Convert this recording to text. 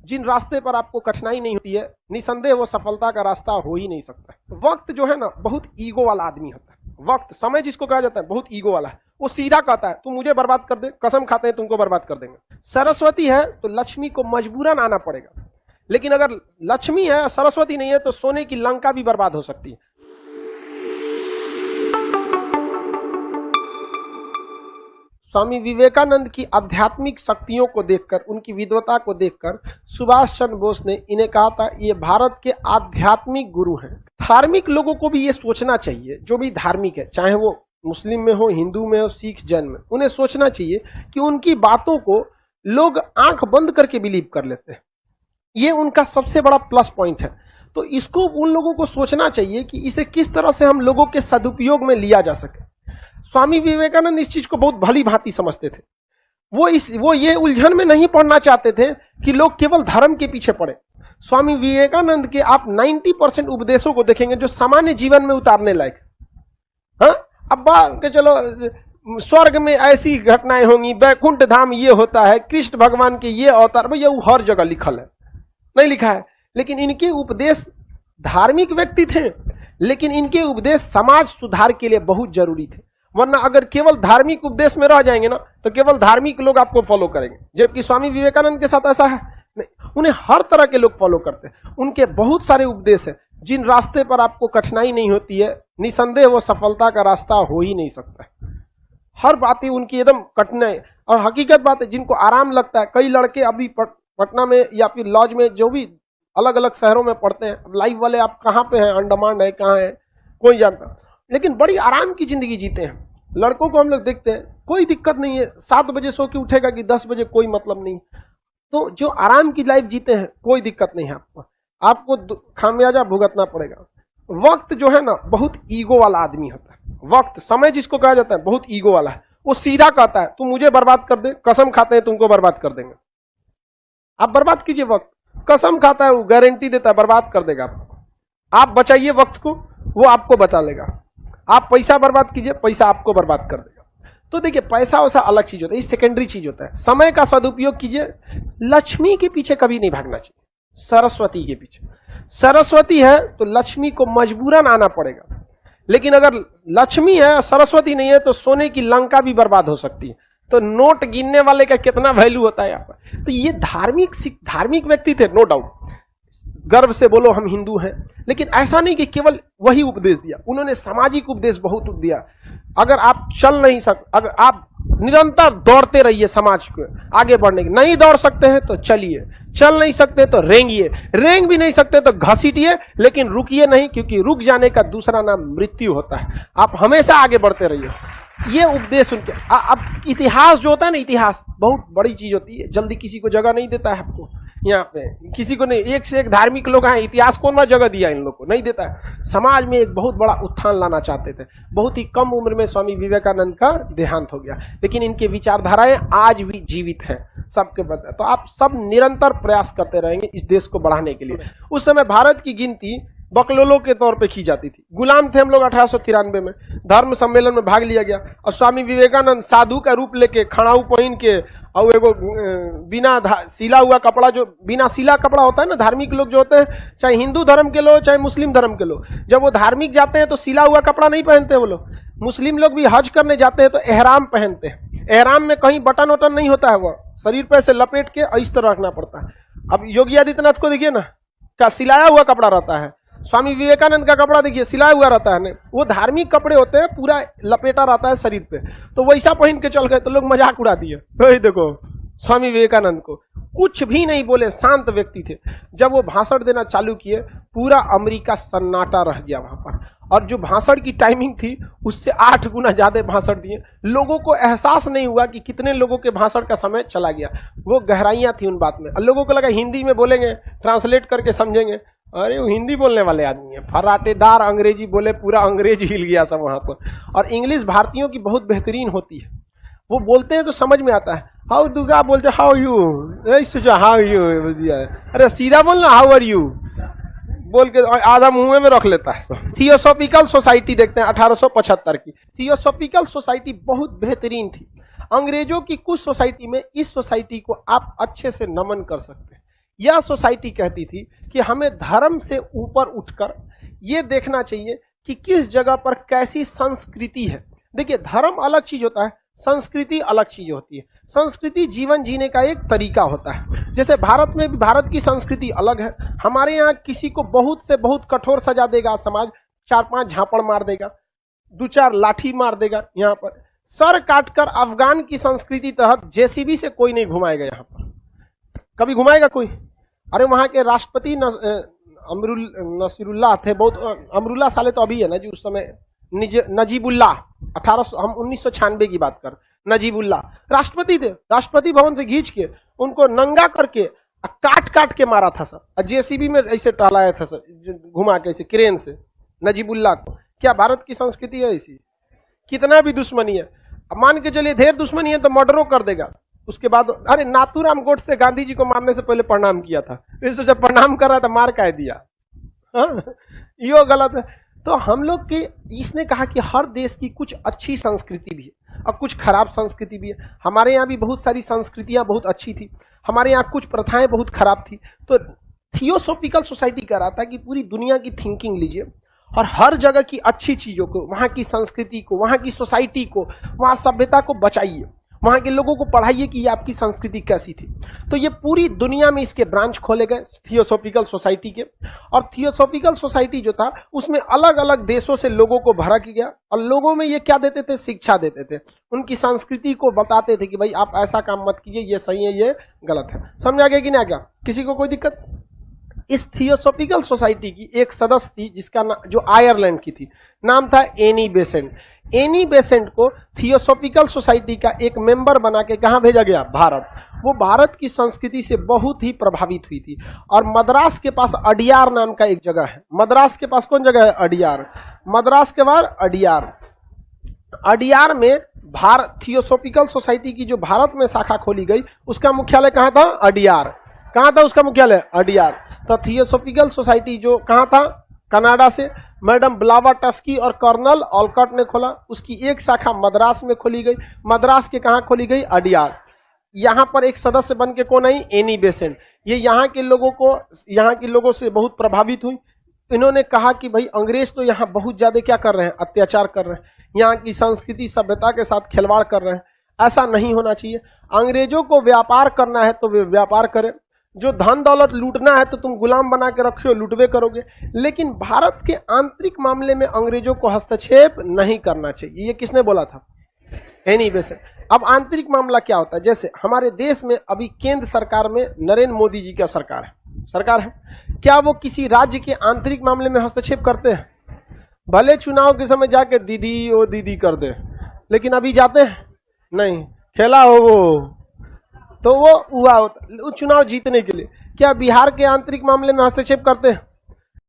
जिन रास्ते पर आपको कठिनाई नहीं होती है, निसंदेह वो सफलता का रास्ता हो ही नहीं सकता। वक्त जो है ना, बहुत ईगो वाला आदमी होता है। वक्त, समय जिसको कहा जाता है, बहुत ईगो वाला है। वो सीधा कहता है तू मुझे बर्बाद कर दे, कसम खाते हैं तुमको बर्बाद कर देंगे। सरस्वती है तो लक्ष्मी को मजबूरन आना पड़ेगा, लेकिन अगर लक्ष्मी है और सरस्वती नहीं है तो सोने की लंका भी बर्बाद हो सकती है। स्वामी विवेकानंद की आध्यात्मिक शक्तियों को देखकर, उनकी विद्वता को देखकर सुभाष चंद्र बोस ने इन्हें कहा था ये भारत के आध्यात्मिक गुरु हैं। धार्मिक लोगों को भी ये सोचना चाहिए, जो भी धार्मिक है, चाहे वो मुस्लिम में हो, हिंदू में हो, सिख, जैन में, उन्हें सोचना चाहिए कि उनकी बातों को लोग आंख बंद करके बिलीव कर लेते हैं। ये उनका सबसे बड़ा प्लस पॉइंट है। तो इसको उन लोगों को सोचना चाहिए कि इसे किस तरह से हम लोगों के सदुपयोग में लिया जा सके। स्वामी विवेकानंद इस चीज को बहुत भली भांति समझते थे। वो ये उलझन में नहीं पड़ना चाहते थे कि लोग केवल धर्म के पीछे पड़े। स्वामी विवेकानंद के आप 90% उपदेशों को देखेंगे जो सामान्य जीवन में उतारने लायक। हाँ, अब के चलो स्वर्ग में ऐसी घटनाएं होंगी, बैकुंठ धाम ये होता है, कृष्ण भगवान के ये अवतार, भैया वो हर जगह लिखल है, नहीं लिखा है। लेकिन इनके उपदेश, धार्मिक व्यक्ति थे लेकिन इनके उपदेश समाज सुधार के लिए बहुत जरूरी थे। वरना अगर केवल धार्मिक उपदेश में रह जाएंगे ना तो केवल धार्मिक लोग आपको फॉलो करेंगे, जबकि स्वामी विवेकानंद के साथ ऐसा है नहीं, उन्हें हर तरह के लोग फॉलो करते हैं। उनके बहुत सारे उपदेश हैं, जिन रास्ते पर आपको कठिनाई नहीं होती है, निसंदेह वो सफलता का रास्ता हो ही नहीं सकता। हर बातें उनकी एकदम कठिनाई और हकीकत बात है, जिनको आराम लगता है। कई लड़के अभी पटना में या फिर लॉज में, जो भी अलग अलग शहरों में पढ़ते हैं, लाइव वाले आप कहाँ पे हैं, अंडमान है, कहाँ है, कोई जानता, लेकिन बड़ी आराम की जिंदगी जीते हैं। लड़कों को हम लोग देखते हैं, कोई दिक्कत नहीं है, 7 बजे सो के उठेगा कि 10 बजे, कोई मतलब नहीं। तो जो आराम की लाइफ जीते हैं, कोई दिक्कत नहीं है। आपको खामियाजा भुगतना पड़ेगा। वक्त जो है ना, बहुत ईगो वाला आदमी होता है। वक्त, समय जिसको कहा जाता है, बहुत ईगो वाला है। वो सीधा कहता है तू मुझे बर्बाद कर दे, कसम खाते हैं तुमको बर्बाद कर देंगे। आप बर्बाद कीजिए वक्त, कसम खाता है, वो गारंटी देता है बर्बाद कर देगा आपको। आप बचाइए वक्त को, वो आपको बचा लेगा। आप पैसा बर्बाद कीजिए, पैसा आपको बर्बाद कर देगा। तो देखिए, पैसा वैसा अलग चीज होता है, ये सेकेंडरी चीज होता है। समय का सदुपयोग कीजिए। लक्ष्मी के पीछे कभी नहीं भागना चाहिए, सरस्वती के पीछे। सरस्वती है तो लक्ष्मी को मजबूरन आना पड़ेगा, लेकिन अगर लक्ष्मी है सरस्वती नहीं है तो सोने की लंका भी बर्बाद हो सकती है। तो नोट गिनने वाले का कितना वैल्यू होता है यहाँ पर। तो ये धार्मिक व्यक्ति थे, नो डाउट, गर्व से बोलो हम हिंदू हैं, लेकिन ऐसा नहीं कि केवल वही उपदेश दिया, उन्होंने सामाजिक उपदेश बहुत दिया। अगर आप चल नहीं सकते, अगर आप निरंतर दौड़ते रहिए समाज को आगे बढ़ने के, नहीं दौड़ सकते हैं तो चलिए, चल नहीं सकते तो रेंगिए, रेंग भी नहीं सकते तो घसीटिए, लेकिन रुकिए नहीं, क्योंकि रुक जाने का दूसरा नाम मृत्यु होता है। आप हमेशा आगे बढ़ते रहिए। ये उपदेश उनके। अब इतिहास जो होता है ना, इतिहास बहुत बड़ी चीज होती है, जल्दी किसी को जगह नहीं देता है। आपको यहाँ पे किसी को नहीं, एक से एक धार्मिक लोग आए, इतिहास को ना जगह दिया, इन लोग को नहीं देता है। समाज में एक बहुत बड़ा उत्थान लाना चाहते थे। बहुत ही कम उम्र में स्वामी विवेकानंद का देहांत हो गया, लेकिन इनके विचारधाराएं आज भी जीवित हैं सबके बता। तो आप सब निरंतर प्रयास करते रहेंगे इस देश को बढ़ाने के लिए। उस समय भारत की गिनती बकलोलों के तौर पे की जाती थी, गुलाम थे हम लोग। 1893 में धर्म सम्मेलन में भाग लिया गया और स्वामी विवेकानंद साधु का रूप लेके, खड़ाऊ पहन के, और एगो बिना सिला हुआ कपड़ा, जो बिना सिला कपड़ा होता है ना, धार्मिक लोग जो होते हैं, चाहे हिंदू धर्म के लोग चाहे मुस्लिम धर्म के लोग, जब वो धार्मिक जाते हैं तो सिला हुआ कपड़ा नहीं पहनते वो लोग। मुस्लिम लोग भी हज करने जाते हैं तो एहराम पहनते हैं। एहराम में कहीं बटन वटन नहीं होता है, वो शरीर पे ऐसे लपेट के इस तरह रखना पड़ता है। अब योगी आदित्यनाथ को देखिए ना, क्या सिलाया हुआ कपड़ा रहता है। स्वामी विवेकानंद का कपड़ा देखिए सिलाया हुआ रहता है ना, वो धार्मिक कपड़े होते हैं, पूरा लपेटा रहता है शरीर पे। तो वैसा पहन के चल गए तो लोग मजाक उड़ा दिए। तो देखो स्वामी विवेकानंद को कुछ भी नहीं बोले, शांत व्यक्ति थे। जब वो भाषण देना चालू किए, पूरा अमेरिका सन्नाटा रह गया वहां पर। और जो भाषण की टाइमिंग थी उससे 8 गुना ज्यादा भाषण दिए। लोगों को एहसास नहीं हुआ कि कितने लोगों के भाषण का समय चला गया। वो गहराइयां थी उन बात में। लोगों को लगा हिंदी में बोलेंगे, ट्रांसलेट करके समझेंगे। अरे वो हिंदी बोलने वाले आदमी है, फराटेदार अंग्रेजी बोले, पूरा अंग्रेजी हिल गया सब वहां पर। और इंग्लिश भारतीयों की बहुत बेहतरीन होती है, वो बोलते हैं तो समझ में आता है। हाउ दुर्गा बोलते हाउ यू, हाउ यू, अरे सीधा बोलना हाउ आर यू बोल के आधा मुंह में रख लेता है। थियोसॉफिकल सोसाइटी देखते हैं 1875 की। थियोसॉफिकल सोसाइटी बहुत बेहतरीन थी। अंग्रेजों की कुछ सोसाइटी में इस सोसाइटी को आप अच्छे से नमन कर सकते हैं। यह सोसाइटी कहती थी कि हमें धर्म से ऊपर उठकर यह देखना चाहिए कि किस जगह पर कैसी संस्कृति है। देखिए, धर्म अलग चीज होता है, संस्कृति अलग चीज होती है। संस्कृति जीवन जीने का एक तरीका होता है। जैसे भारत में भी भारत की संस्कृति अलग है। हमारे यहाँ किसी को बहुत से बहुत कठोर सजा देगा समाज, 4-5 झापड़ मार देगा, 2-4 लाठी मार देगा। यहाँ पर सर काटकर अफगान की संस्कृति तहत जेसीबी से कोई नहीं घुमाएगा। यहाँ पर कभी घुमाएगा कोई? अरे वहां के राष्ट्रपति नसीरुल्लाह थे, बहुत अमरुल्लाह साले तो अभी है ना जी, उस समय नजीबुल्लाह, 1996 की बात कर, नजीबुल्लाह राष्ट्रपति थे। राष्ट्रपति भवन से खींच के उनको नंगा करके काट काट के मारा था सर, जेसीबी में ऐसे टहलाया था सर, घुमा के ऐसे क्रेन से नजीबुल्लाह को। क्या भारत की संस्कृति है ऐसी? कितना भी दुश्मनी है, मान के चलिए ढेर दुश्मनी है तो मर्डरों कर देगा। उसके बाद अरे नाथूराम गोडसे गांधी जी को मारने से पहले प्रणाम किया था, इससे जब प्रणाम कर रहा था मार कह दिया। यो गलत है। तो हम लोग के इसने कहा कि हर देश की कुछ अच्छी संस्कृति भी है और कुछ खराब संस्कृति भी है। हमारे यहाँ भी बहुत सारी संस्कृतियां बहुत अच्छी थी, हमारे यहाँ कुछ प्रथाएं बहुत खराब थी। तो थियोसॉफिकल सोसाइटी कह रहा था कि पूरी दुनिया की थिंकिंग लीजिए और हर जगह की अच्छी चीजों को, वहां की संस्कृति को, वहां की सोसाइटी को, वहां सभ्यता को बचाइए, वहां के लोगों को पढ़ाइए कि ये आपकी संस्कृति कैसी थी। तो ये पूरी दुनिया में इसके ब्रांच खोले गए थियोसॉफिकल सोसाइटी के। और थियोसॉफिकल सोसाइटी जो था उसमें अलग अलग देशों से लोगों को भरा किया और लोगों में ये क्या देते थे? शिक्षा देते थे, उनकी संस्कृति को बताते थे कि भाई आप ऐसा काम मत कीजिए, ये सही है, ये गलत है। समझ आ गया कि नहीं आ गया? किसी को कोई दिक्कत? इस थियोसॉफिकल सोसाइटी की एक सदस्य थी जिसका जो आयरलैंड की थी, नाम था एनी बेसेंट। एनी बेसेंट को थियोसॉफिकल सोसाइटी का एक मेंबर बना के कहां भेजा गया? भारत। वो भारत की संस्कृति से बहुत ही प्रभावित हुई थी। और मद्रास के पास अडियार नाम का एक जगह है। मद्रास के पास कौन जगह है? अडियार। मद्रास के बाद अडियार। अडियार में भारत थियोसॉफिकल सोसाइटी की जो भारत में शाखा खोली गई उसका मुख्यालय कहां था? अडियार। कहां था उसका मुख्यालय? अडियार। तो थियोसॉफिकल सोसाइटी जो कहां था? कनाडा से मैडम ब्लावाटस्की और कर्नल ऑलकॉट ने खोला। उसकी एक शाखा मद्रास में खोली गई। मद्रास के कहां खोली गई? अडियार। यहां पर एक सदस्य बन के कौन आई? Annie Besant. ये यहाँ के लोगों से बहुत प्रभावित हुई। इन्होंने कहा कि भाई अंग्रेज तो यहाँ बहुत ज्यादा क्या कर रहे हैं? अत्याचार कर रहे हैं, यहाँ की संस्कृति सभ्यता के साथ खिलवाड़ कर रहे हैं, ऐसा नहीं होना चाहिए। अंग्रेजों को व्यापार करना है तो वे व्यापार करें, जो धन दौलत लूटना है तो तुम गुलाम बना के रखो, लूटवे करोगे। लेकिन भारत के आंतरिक मामले में अंग्रेजों को हस्तक्षेप नहीं करना चाहिए। ये किसने बोला था? Annie Besant. अब आंतरिक मामला क्या होता है? जैसे हमारे देश में अभी केंद्र सरकार में नरेंद्र मोदी जी का सरकार है, क्या वो किसी राज्य के आंतरिक मामले में हस्तक्षेप करते हैं? भले चुनाव के समय जाके दीदी ओ दीदी कर दे, लेकिन अभी जाते हैं नहीं, खेला हो वो तो वो हुआ होता चुनाव जीतने के लिए। क्या बिहार के आंतरिक मामले में हस्तक्षेप करते हैं?